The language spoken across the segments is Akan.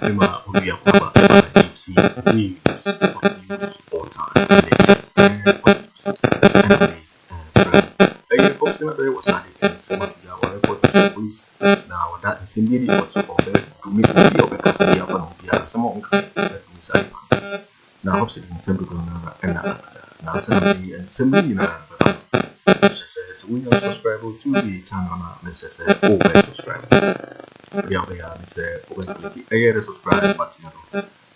Emma, we are about GC news all time. Latest boxing up there was Saturday, some of the hour report to police. Now that is indeed also compared to me to be because we have some of them. Now, obviously, in some people and now some of the assembly says we are subscribed to the channel. Necessary over subscribe. We are say over click a subscribe button.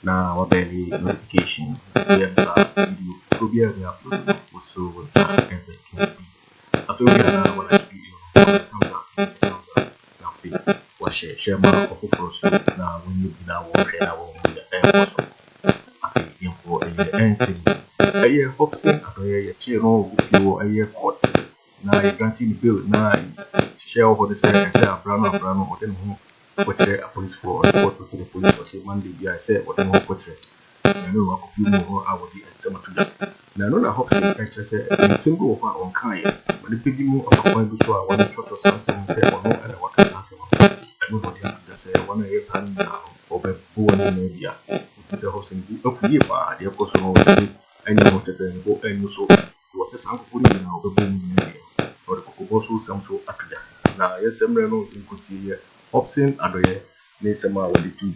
Now, what any notification? Yes, video phobia upload also was everything. I feel we are what I video thumbs up. Nothing. What share my offer for so now when you now walk in our air also. I think in for a answer. A year boxing, a year channel, you a year court. Now you granting the bill, now share for the same as a brown or then who put a police for report to the police for say Monday. I said what more put it. I know what you more I will be at some to that. Now, no, I hope so. I say a simple one on kind, but the big move of a point before I want to try to answer and say, or no, and what is answer. I know what you have to say, 1 year son now, or who and media. It's a house in of year by the apostle, and you want to say, go and so was a sample for you now, the boom media, or the Cocobosu, some so up to that. Now, yes, I'm no in good tea, Hobson, Adoye, Nesama, or the two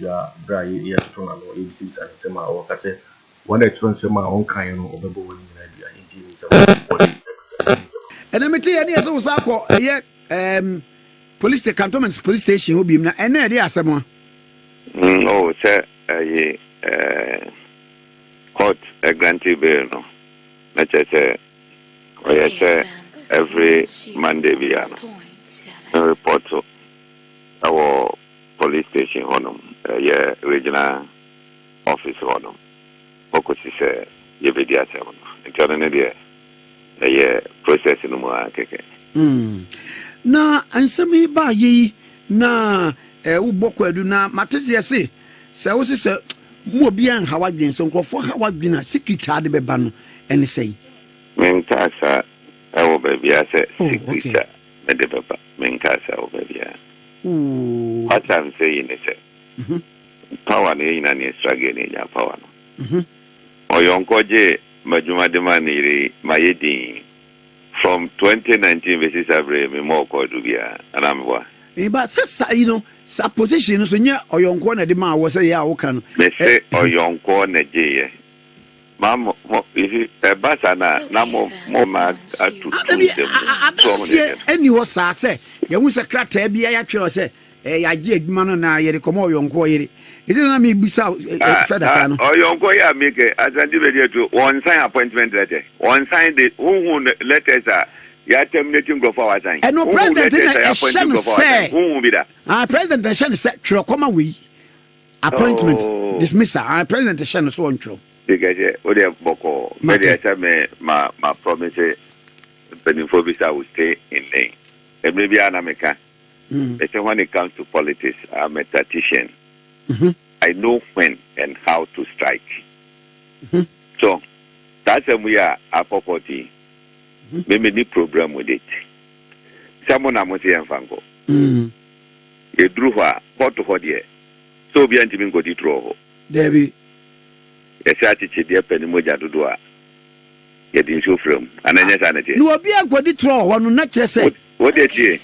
dry ear to turn on ABCs and Sema or Cassette. One that transfer my own kind of the boy and I tell you, yes, was police the cantonment police station will be na and there someone. No, sir, court a grantee bail, no. Not just every Monday we are report to our police station on regional office on focus is yebedia seven. Internally, process no more keke. Na ansami ba yi na ubokwa du na matese ase se wo se mo bia en hawadwen so nkofo hawadwen a secret ade beba no ene sei. Menkasa ewo bebia se secret ade beba menkasa ewo bebia. What I'm saying is power ni ina ni struggle ni ya power no. Oyonkoje majuma de maniri mayedi from 2019 versus abre me more ko dubia anamwa but sasa you know sa position so nya oyonko na de ma wo say ya wo kan me say oyonko na je mam if basa na mo ma atu so any wo sa say ye hu secretary bia ya twere say ya je adwuma no na ye de komo oyonko yere it is not me bisa further sano oyonko ya make asante be to one sign appointment letter one sign the who letters are ya terminating go for time and no president say who be that president say twere koma we appointment dismissal president say so on twere because o dey boko me dey say me ma promise benefit visa will stay in lane and maybe anameka when it comes to politics I'm a tactician. I know when and how to strike. So that's why we are a property. Maybe any problem with it. Someone I'm saying fango. You drew her pot to here. So be anti go to throw. Debbie. Yes, I teach you penny moja to do. Get in show from and then sanity. No be a go to throw one not just say. What did you?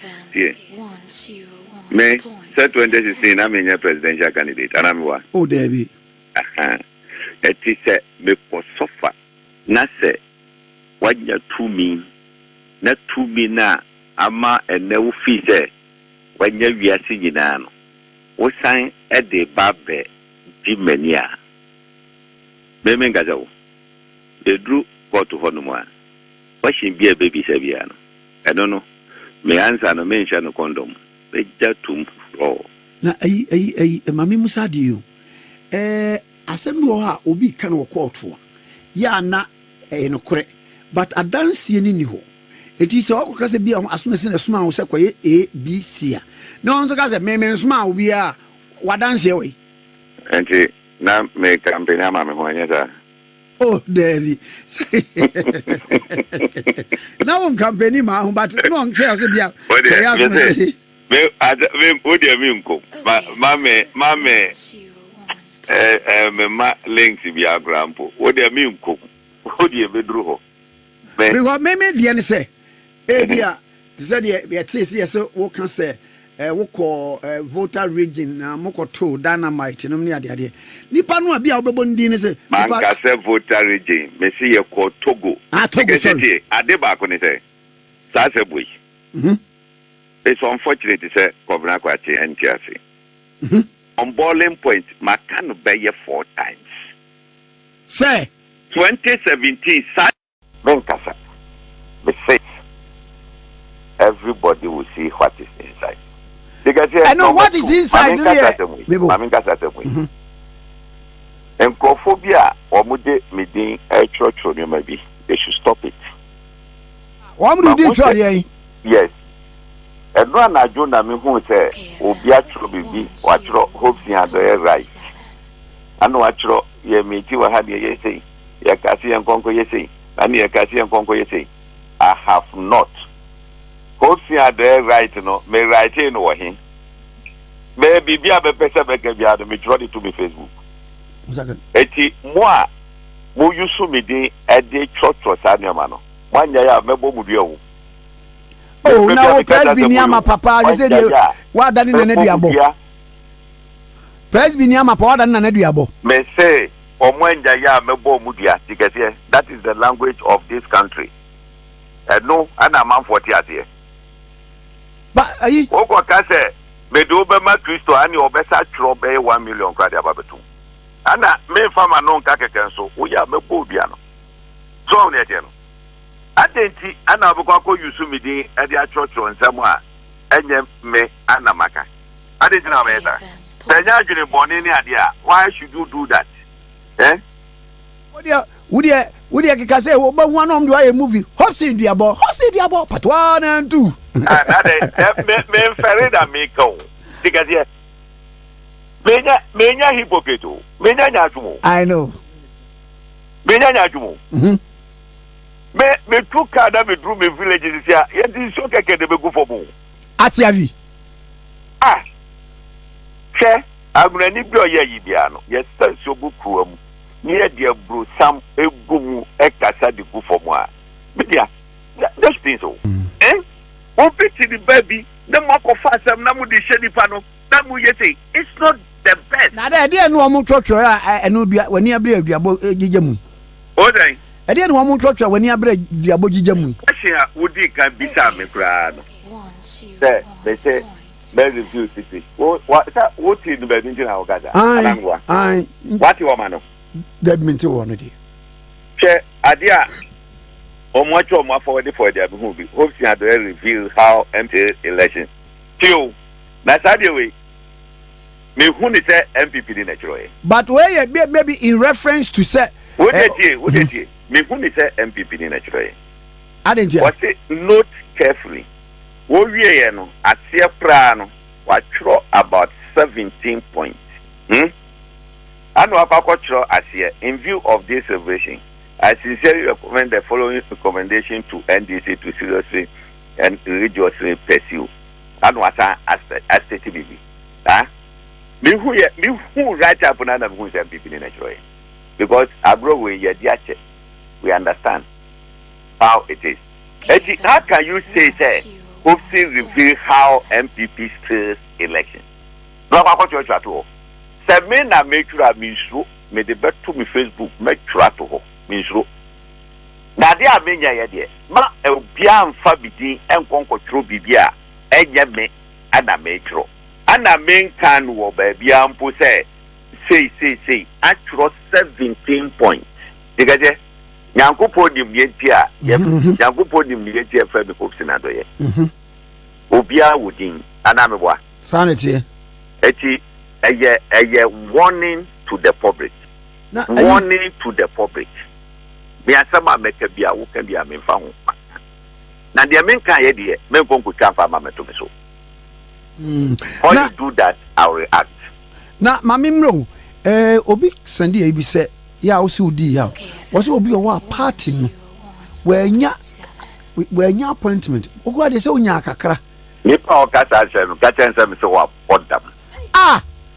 Me. Say 2016, I'm a presidential candidate, and I'm one. Oh, Debbie. It is a me for suffer. Na say, what you to me, not to me na, ama and no fee say, when you are singing an, what sign at the babe, Jimenia. Memengazo. They drew for to Honoma. Why should be a baby Saviano? I don't know. Me answer no mention no condom. They just to na mami musa dio asem wo ha obi kan wo court ya na no kore but adanse ni ho eti se wo kase bia asomese na soma wo se koye ABC a na onzo kase me soma wo bia wadanse we enti na me campaign ama me ho anya da oh David now on campaign ma ho but no on share se bia What do you mean, Cook? Mame, ma links be a grandpa. What do you mean, Cook? What do you mean, Drew? Because maybe the end say, Abia, said the so what can say, what call voter region, Moko 2, dynamite, no near the idea. Nipano be our bondin is a Mancasa voter region, Messi called Togo. Togo, sorry. Adebacone, Sasabui. It's unfortunate to say, Governor Kwachi and Jersey. On boiling point, Macan Bay 4 times. Say 2017, Benkasa. The faith. Everybody will see what is inside. Because I know what is inside. And Crophobia or Mude Midin a church or maybe they should stop it. What would you do? Yes. And one I do not mean who say, Obia Trobi, watch hopes he had the right. And watch ye meet you had ye say, Yakasi and Conco ye say, and Yakasi and Conco ye say, I have not. Hopes he had the right, may write in or him. Maybe be a better back be out me draw it to me Facebook. Eti moi, mo yusu me de a day church or Sanyamano. One year I remember Mudio. Oh, now Presbyniama Papa, you said, what done in an ediabo? Presbyniama Papa and an ediabo. May say, or when Jaya Mebo Mudia, because that is the language of this country. And no, and a man 40 years. But I say, Medobema Christo and your best trobe 1 million credit babatum. And me farmer non cacacan so, we are Mebobiano. So, Netiano. Adenti ana abukako yusu midi edi achocho nsamwa enye me anamaka adenti na meta senya adwene bone ni ade a why should you do that wodia kika say wo ba one of the movie hopsi diabo patwa na ntu me ferida me ko digazie menya hypocrite menya nyajumo I know menya nyajumo me two card me drew me villages here. Yet this so keke de be go for mo. Atiavi. Che agunani bi oye yi bia no. Yes so bu kuam. Near dear bro sam egumu ekasa de go for mo a. Media. That's thing so. Open to the baby. The mako fasam na mu de shedipa no. Na mu yete. It's not the best. Na dey no omo chocho a eno dua wani abia aduabo gigemu. Odan. I didn't want to talk when you break the abojijam. Would you can be some crowd? They say, very few cities. What is the Bedington? What you want? That means you wanted it. Chair, idea. Or much or more for their movie. Hopes you had to reveal how empty election. Two, that's the way. Me who is MPP naturally. But where maybe in reference to say, what did you? Me who is MPP naturally. I didn't hear. What note carefully. What we are no at Sia Prano, what throw about 17 points. I know about as here. In view of this celebration, I sincerely recommend the following recommendation to NDC to seriously and religiously pursue. I know as STTBB. Me who write up another who is MPP naturally. Because I grow with your diache. We understand how it is. How can you say Hopsi reveal how MPP steals election? No, I want you to all. Seven na make sure I mean so. May the bet to me Facebook make sure to ho mean so. Na dia menya ye de. Ma bia mfa bidi enkon control bibia enye me ana make sure. Ana men kan wo ba bia mpo say actual 17 points. Digaje Yankupo dim yentia, Yankupo dim yentia for the Pope Senado. Obia Woodin, Anamwa. Sanity. A warning to the public. Warning to the public. Me are some make a beer who can be a men found. Now, the men can't hear, men won't go to Mamma to me so. When you do that, I'll react. Now, Mamimro, Obi Sandy Abi said. Ya also di ya was obi o party no where nya appointment ogwa de say onya kakra Nipa o kasa che no ka chen se me se wa bodam.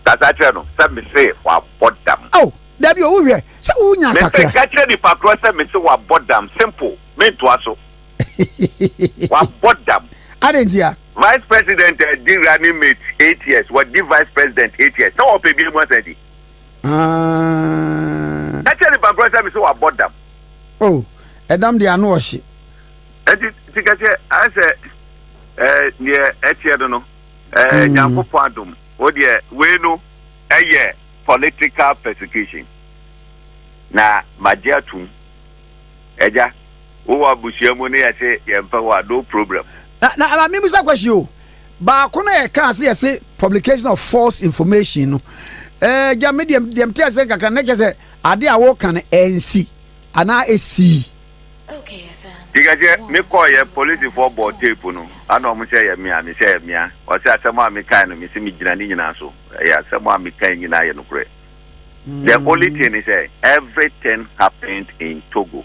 Kasa che no se me se wa bodam. Oh, Dabi o we se wo nya kakra. Me ka che nipa kro se me se wa bodam simple. Me to aso. Wa bodam. Adentia. Vice President did running mate 8 years. What did Vice President 8 years? No pay be more said. Actually, my brother me so about them. Oh, Adam they are no she. I said, near I don't know. Nyanko Pandum. What ye we know a year political persecution. Na major too. Eja, who are Bushiamuni? I say, no problem. Na me musa question ba ko na e kan say publication of false information ja medium dem tell say kakra na say ade a wo kan NC ana esi okay fam diga me call ye police for board tape no ana o mo say ye mia me say ye mia o say asema me kan no me say me gina ni nyina so ya asema me kan nyina ye no kure the only thing is everything happened in Togo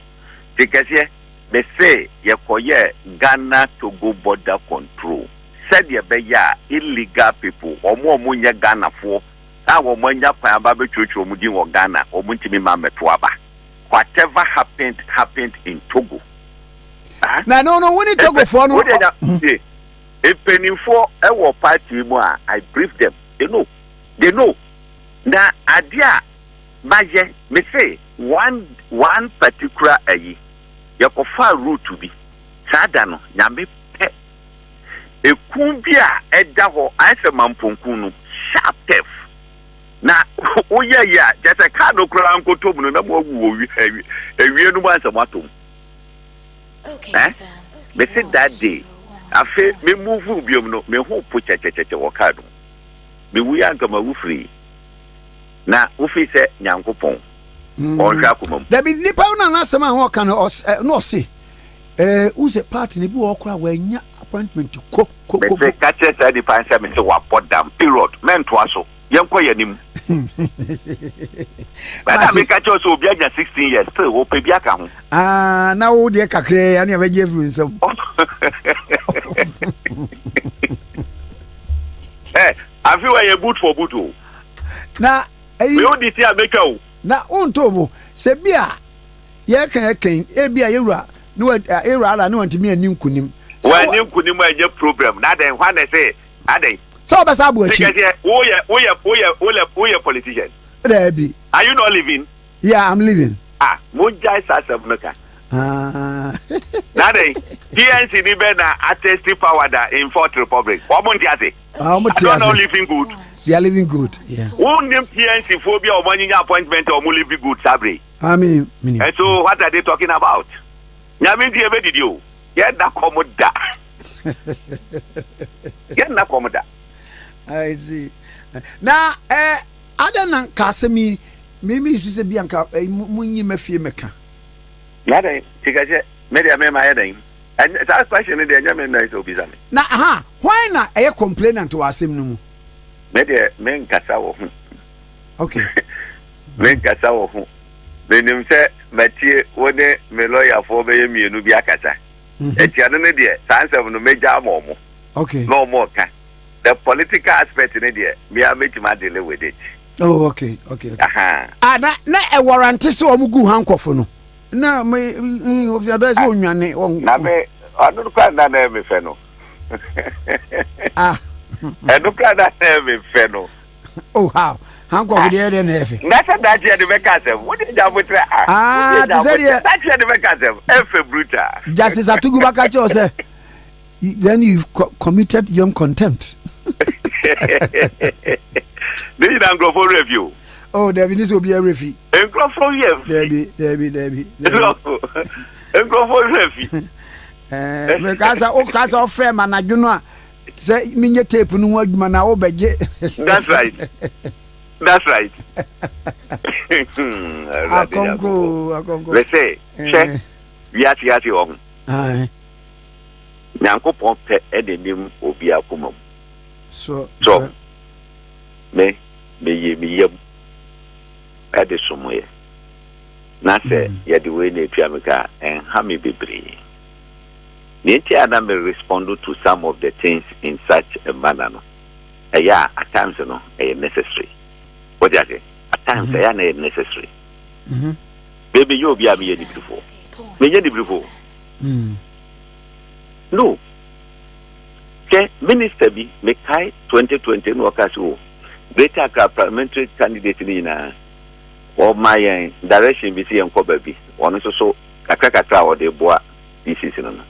diga they say ye koye Ghana Togo border control. Said ye be ya illegal people. Omo nye Ghana for. Omo nya kwa ba be chuchu omo din wo Ghana. Omo ntimi ma metwaba. Whatever happened in Togo. Na no when it Togo for no. E penifo e wo party mu a I brief them. They know. Na adia maje me say one particular ayi yakofa route to be sada no nyame pe ekun bi a eda ho ase mamponku no sharp tef na oya ya jete ka no kura ankoto mu no na mo awu ewie no ma nsamatom okay me say that day afi me move biom no me ho po chechecheche wo ka do me wu ya nkama wu free na ofi se nyankopon there be nipa na asema ho kan no see who say party ni bi wo kra wa nya appointment ko me ka che say the pan say me say wa podam period men to aso yenko yanim but me ka che so obi anya 16 years still wo pe bi aka ho na wo de kakre ya na be je fru nsam I feel like a boot for boot na we on this year make out na ontobo se bia ye kan e bia yewura no ewura ala no ntimi ani nkunim wa ni nkunim anye problem na den hwan na say aden so be sa bo achi we are politician there be are you not living yeah I'm living mo jai sa sabnaka na den DNC ni be na attesting power da in Fourth Republic o mo ntiase not living good. They are living good. Yeah. Who name PNC phobia or money appointment or living good, Sabri? I mean. And so what are they talking about? Nyamindi ebe did you? Get na komoda. Get na komoda. I see. Now, other than Kasemi, maybe you say Bianca, munyi mefie meka. Nada, tikaje, media mema yada. And that question in the German is obizami. Na why not a complainant to asim no? Media men kasa wo. Okay. Men kasa wo. Benim se matie wone me lawyer for be mienu bi akasa. Etiano ne de sansem no meja momo. Okay. No more can. The political aspect in there, me are making my deal with it. Oh, okay. Na e warranty so omugu hankofo no. Na me of the others won nwane won. Na me anu kwa na me fe no. Anu kwa na me fe no. Oh, how? Hankofo dey na efe. Na say that year the mechanism. What did you put? That year the mechanism. Efe brutal. Justice Atugu Bakacho say then you've committed young contempt. This is Anglofo review. Oh, there needs to be a review. Anglofo review. Debbie. Anglofo review. Because I cast off frame and I do not say minye tape no adwuma na obeje. That's right. Akonko. Let's say, check. Yati on. Nyankopon pe edenim obi akomam. So me yem adesomoye. Na se ye de we na etuameka en ha me bebre. Niente may respond to some of the things in such a manner. Yeah, at times necessary. What do you say? At times they are necessary. Baby, you'll be a me before. Me before. No. Okay, Minister B, Mekai 2020 no Kasu. Greater parliamentary candidate in or my direction BC and Kobaby. One so a cracker or the bois this season.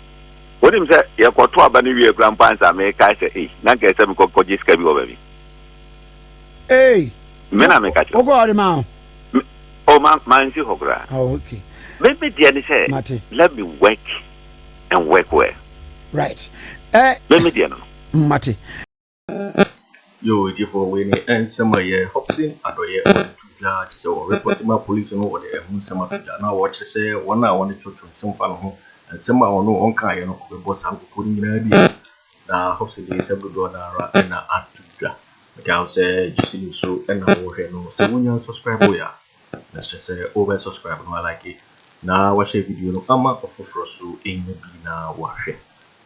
What him say, you got 2 abandoned grandparents and make I say, eh, not get some coaches can be over me. Hey, Mena make oh, God, man. Oh, man, see Hogra. Oh, okay. Maybe the other say, let me work and work well. Right. Maybe the other. Mate. Yo, it for winning and summer year, Hobson, I do ye to judge, so reporting my police and over the moon summer to now watch say 1 hour on the church with some fun home. And some are no on kind of the boss have food in the idea. Now, hopefully, is a good one and a tutor. The cow say, you see, so and I will hear no. So when you subscribe, let's just say over subscribe. No, I like it. Now, watch a video no ama of Frosso in the Bina wash.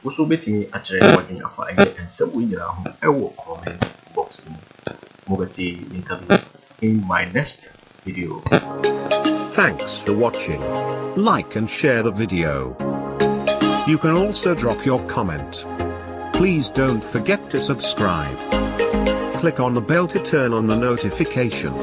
Also, betting actually working a fire and some winner home. I will comment box Mogati in my next video. Thanks for watching. Like and share the video. You can also drop your comment. Please don't forget to subscribe. Click on the bell to turn on the notification.